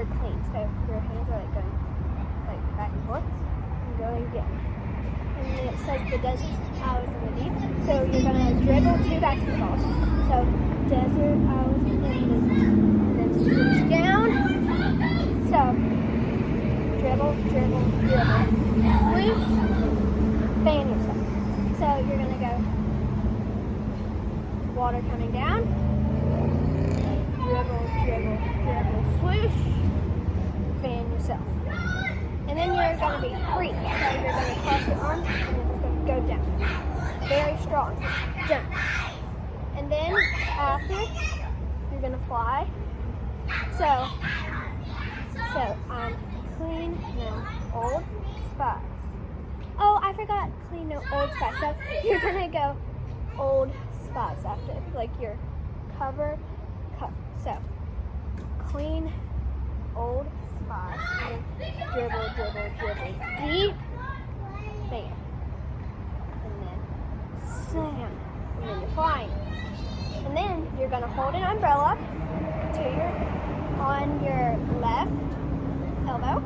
you're clean. So your hands are like going like back and forth and going again. And then it says the desert owls in the deep. So you're gonna dribble 2 basketballs. So desert owls in the deep. And then switch down. So dribble, dribble, dribble. Swoosh, fan yourself. So you're gonna go water coming down. Dribble, dribble, dribble, swoosh, fan yourself. And then you're going to be free. So you're going to cross your arms and you're just going to go down. Very strong. Down. And then after, you're going to fly. So clean, no, old spots. Oh, I forgot clean, no, old spots. So you're going to go old spots after, like your cover. So clean, old spots, and then dribble, dribble, dribble, deep, fan, and then slam, and then you're flying. And then you're gonna hold an umbrella on your left elbow,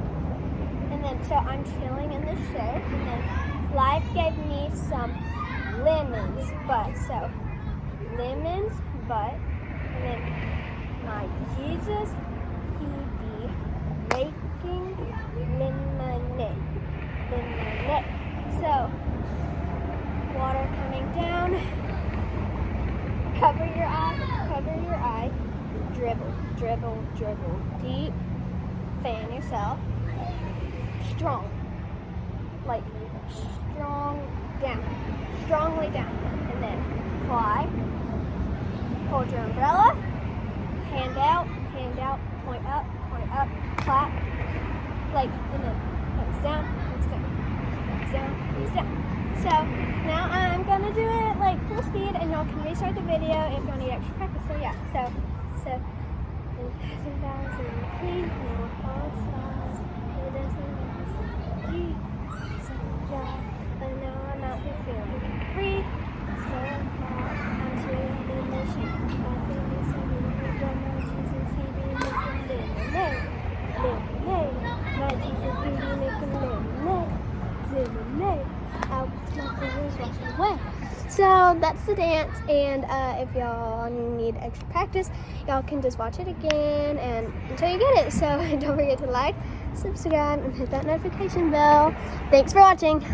and then so I'm chilling in this shade, and then life gave me some lemons, but and then my Jesus, he be making lemonade. So, water coming down, cover your eye, dribble, dribble, dribble, deep, fan yourself, strong, like strongly down, and then fly, hold your umbrella, hand out, point up, clap, like, and then comes down. So now I'm gonna do it like full speed, and y'all can restart the video if y'all need extra practice. So yeah, so the desert owls in the clean, no old stars, the desert owls in the deep, so yeah, but now I'm out here feeling free, so far, I'm chilling in the shade, my feelings so good, but my Jesus, he be making lemonade, my Jesus, he be making lemonade. Out my fingers washing away. So that's the dance, and if y'all need extra practice, y'all can just watch it again and until you get it. So don't forget to like, subscribe, and hit that notification bell. Thanks for watching.